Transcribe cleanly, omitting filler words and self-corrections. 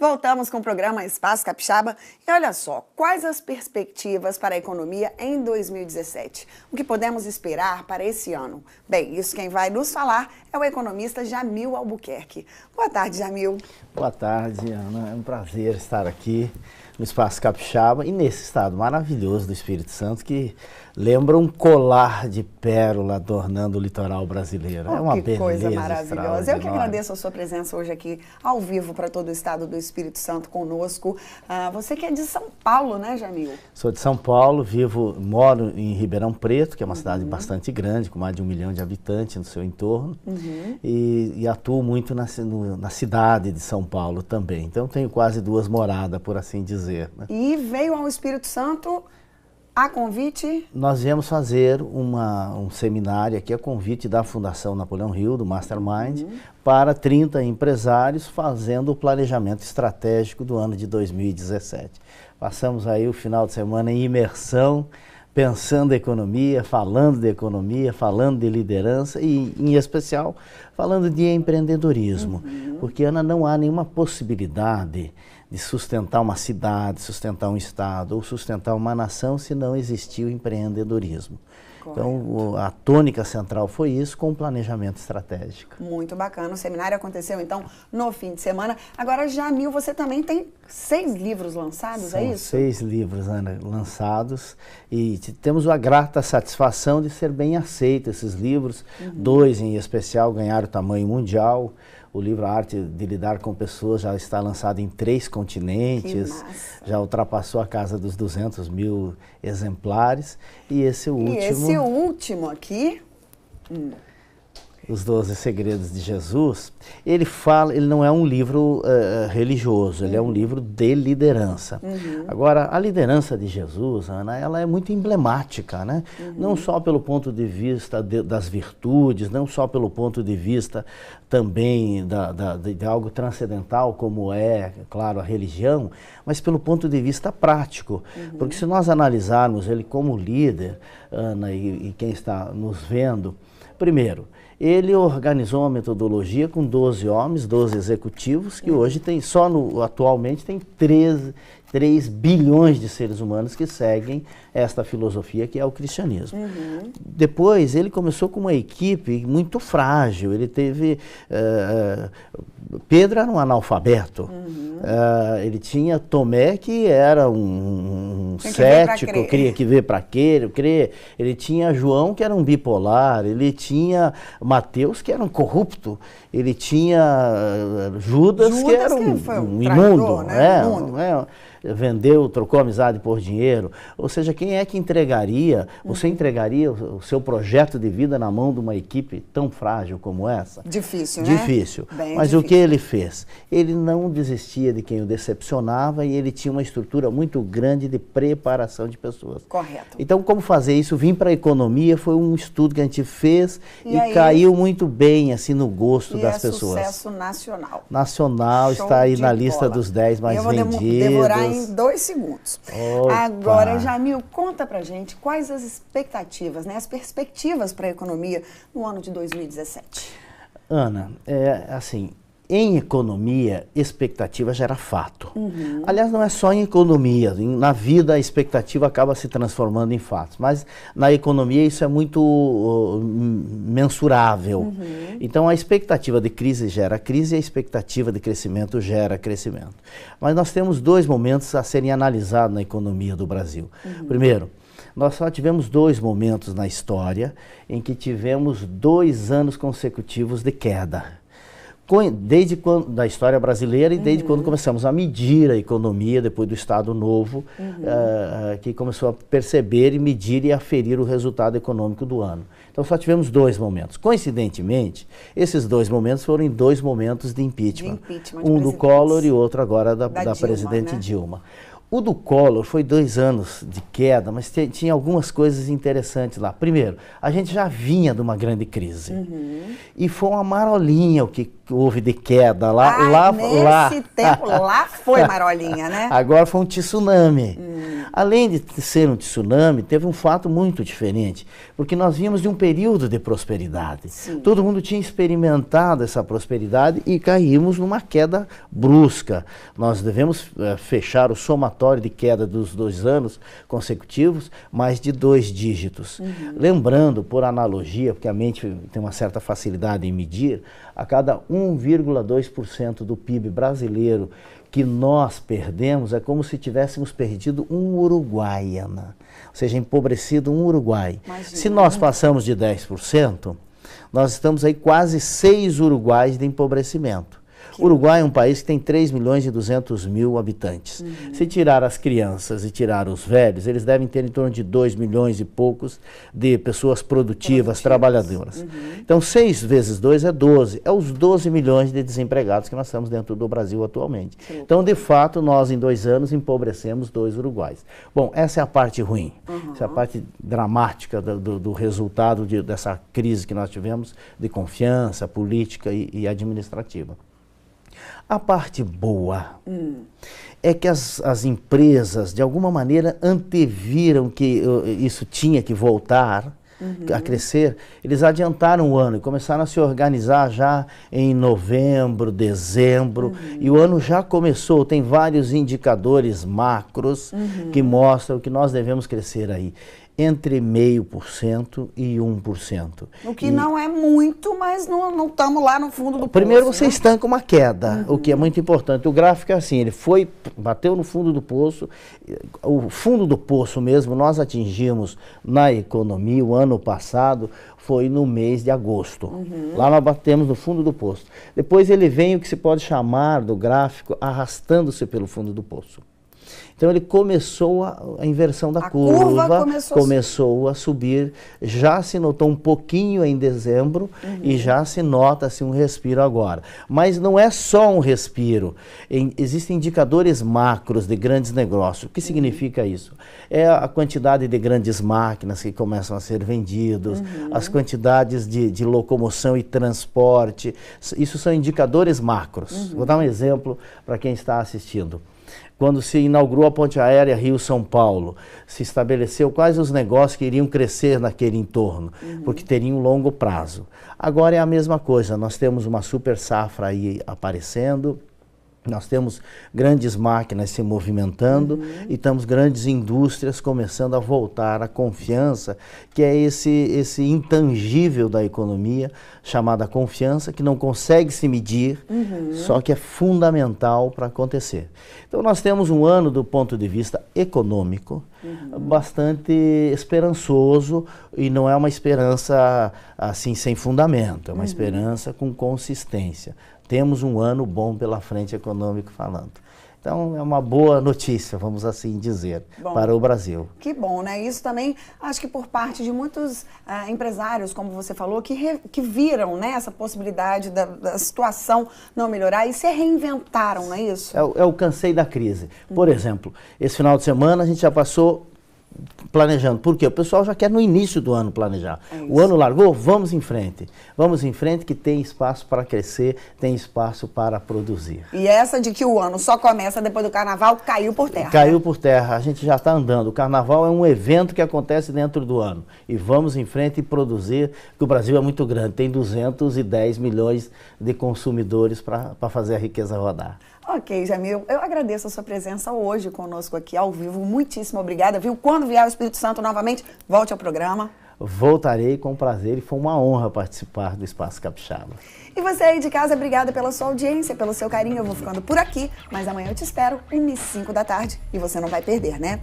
Voltamos com o programa Espaço Capixaba e olha só, quais as perspectivas para a economia em 2017? O que podemos esperar para esse ano? Bem, isso quem vai nos falar é o economista Jamil Albuquerque. Boa tarde, Jamil. Boa tarde, Ana. É um prazer estar aqui no Espaço Capixaba e nesse estado maravilhoso do Espírito Santo que lembra um colar de pérola adornando o litoral brasileiro. É uma beleza coisa maravilhosa. Eu que agradeço a sua presença hoje aqui ao vivo para todo o estado do Espírito Santo conosco. Você que é de São Paulo, né, Jamil? Sou de São Paulo, moro em Ribeirão Preto, que é uma cidade bastante grande, com mais de 1 milhão de habitantes no seu entorno, e atuo muito na cidade de São Paulo também. Então tenho quase 2 moradas, por assim dizer. Né? E veio ao Espírito Santo a convite? Nós viemos fazer um seminário aqui a convite da Fundação Napoleão Hill, do Mastermind, para 30 empresários fazendo o planejamento estratégico do ano de 2017. Passamos aí o final de semana em imersão, pensando em economia, falando de liderança e, em especial, falando de empreendedorismo. Porque, Ana, não há nenhuma possibilidade de sustentar uma cidade, sustentar um estado ou sustentar uma nação se não existir o empreendedorismo. Correto. Então, a tônica central foi isso, com o planejamento estratégico. Muito bacana. O seminário aconteceu, então, no fim de semana. Agora, Jamil, você também tem 6 livros lançados, é isso? 6 livros, Ana, lançados. E temos a grata satisfação de ser bem aceitos esses livros. 2, em especial, ganharam tamanho mundial. O livro A Arte de Lidar com Pessoas já está lançado em 3 continentes, já ultrapassou a casa dos 200 mil exemplares. E esse último... E esse último aqui... Os 12 Segredos de Jesus, ele não é um livro religioso, ele é um livro de liderança. Agora, a liderança de Jesus, Ana, ela é muito emblemática, né? Não só pelo ponto de vista das virtudes, não só pelo ponto de vista também de algo transcendental, como é, claro, a religião, mas pelo ponto de vista prático. Porque se nós analisarmos ele como líder, Ana, e quem está nos vendo, primeiro, ele organizou uma metodologia com 12 homens, 12 executivos, que hoje tem, atualmente tem 3 bilhões de seres humanos que seguem esta filosofia que é o cristianismo. Depois, ele começou com uma equipe muito frágil, ele teve... Pedro era um analfabeto, ele tinha Tomé, que era um cético, queria que ver para crer, ele tinha João, que era um bipolar, ele tinha Mateus, que era um corrupto, ele tinha Judas que era um imundo, né? Vendeu, trocou amizade por dinheiro. Ou seja, quem é que entregaria, você entregaria o seu projeto de vida na mão de uma equipe tão frágil como essa? Difícil, né? Difícil. Mas o que ele fez? Ele não desistia de quem o decepcionava e ele tinha uma estrutura muito grande de preparação de pessoas. Correto. Então, como fazer isso? Vim para a economia, foi um estudo que a gente fez e caiu muito bem, assim, no gosto das pessoas. É sucesso nacional. Nacional, está aí na lista dos 10 mais vendidos. Devorar em 2 segundos. Opa. Agora, Jamil, conta pra gente quais as expectativas, né, as perspectivas para a economia no ano de 2017. Ana, assim, em economia, expectativa gera fato. Aliás, não é só em economia, na vida a expectativa acaba se transformando em fatos, mas na economia isso é muito mensurável. Então a expectativa de crise gera crise e a expectativa de crescimento gera crescimento. Mas nós temos 2 momentos a serem analisados na economia do Brasil. Primeiro, nós só tivemos 2 momentos na história em que tivemos 2 anos consecutivos de queda. Desde quando, da história brasileira e desde quando começamos a medir a economia, depois do Estado Novo, que começou a perceber e medir e aferir o resultado econômico do ano. Então só tivemos 2 momentos. Coincidentemente, esses 2 momentos foram em 2 momentos de impeachment. Um do Collor e outro agora da presidente Dilma. O do Collor foi 2 anos de queda, mas tinha algumas coisas interessantes lá. Primeiro, a gente já vinha de uma grande crise. E foi uma marolinha o que houve de queda lá. Nesse tempo, lá foi marolinha, né? Agora foi um tsunami. Além de ser um tsunami, teve um fato muito diferente, porque nós vínhamos de um período de prosperidade. Sim. Todo mundo tinha experimentado essa prosperidade e caímos numa queda brusca. Nós devemos fechar o somatório de queda dos 2 anos consecutivos, mais de 2 dígitos. Lembrando, por analogia, porque a mente tem uma certa facilidade em medir, a cada 1,2% do PIB brasileiro que nós perdemos é como se tivéssemos perdido um Uruguai, Ana. Ou seja, empobrecido um Uruguai. Imagina. Se nós passamos de 10%, nós estamos aí quase 6 Uruguais de empobrecimento. O Uruguai é um país que tem 3.200.000 habitantes. Se tirar as crianças e tirar os velhos, eles devem ter em torno de 2 milhões e poucos de pessoas produtivas, trabalhadoras. Então, 6 vezes 2 é 12. É os 12 milhões de desempregados que nós temos dentro do Brasil atualmente. Então, de fato, nós em 2 anos empobrecemos 2 Uruguais. Bom, essa é a parte ruim. Essa é a parte dramática do resultado dessa crise que nós tivemos de confiança política e administrativa. A parte boa é que as empresas, de alguma maneira, anteviram que isso tinha que voltar a crescer. Eles adiantaram o ano e começaram a se organizar já em novembro, dezembro. E o ano já começou, tem vários indicadores macros que mostram que nós devemos crescer aí entre 0,5% e 1%. O que não é muito, mas não estamos lá no fundo do poço. Primeiro você né? estanca uma queda, o que é muito importante. O gráfico é assim, ele bateu no fundo do poço, o fundo do poço mesmo nós atingimos na economia o ano passado, foi no mês de agosto. Lá nós batemos no fundo do poço. Depois ele vem o que se pode chamar do gráfico arrastando-se pelo fundo do poço. Então ele começou a inversão da curva começou a subir, já se notou um pouquinho em dezembro e já se nota-se um respiro agora. Mas não é só um respiro, existem indicadores macros de grandes negócios. O que significa isso? É a quantidade de grandes máquinas que começam a ser vendidas, as quantidades de locomoção e transporte, isso são indicadores macros. Vou dar um exemplo para quem está assistindo. Quando se inaugurou a ponte aérea Rio-São Paulo, se estabeleceu quais os negócios que iriam crescer naquele entorno, porque teriam um longo prazo. Agora é a mesma coisa, nós temos uma super safra aí aparecendo, nós temos grandes máquinas se movimentando e temos grandes indústrias começando a voltar à confiança, que é esse intangível da economia, chamada confiança, que não consegue se medir, só que é fundamental para acontecer. Então nós temos um ano do ponto de vista econômico, bastante esperançoso, e não é uma esperança assim sem fundamento, é uma esperança com consistência. Temos um ano bom pela frente, econômico falando. Então, é uma boa notícia, vamos assim dizer, para o Brasil. Que bom, né? Isso também, acho que por parte de muitos empresários, como você falou, que viram, né, essa possibilidade da situação não melhorar e se reinventaram, não é isso? É o cansei da crise. Por exemplo, esse final de semana a gente já passou planejando. Por quê? O pessoal já quer no início do ano planejar. O ano largou? Vamos em frente. Vamos em frente que tem espaço para crescer, tem espaço para produzir. E essa de que o ano só começa depois do carnaval caiu por terra. Caiu por terra. A gente já está andando. O carnaval é um evento que acontece dentro do ano. E vamos em frente e produzir, porque o Brasil é muito grande. Tem 210 milhões de consumidores para fazer a riqueza rodar. Ok, Jamil, eu agradeço a sua presença hoje conosco aqui ao vivo. Muitíssimo obrigada, viu? Quando vier o Espírito Santo novamente, volte ao programa. Voltarei com prazer e foi uma honra participar do Espaço Capixaba. E você aí de casa, obrigada pela sua audiência, pelo seu carinho. Eu vou ficando por aqui, mas amanhã eu te espero, 1h05 da tarde, e você não vai perder, né?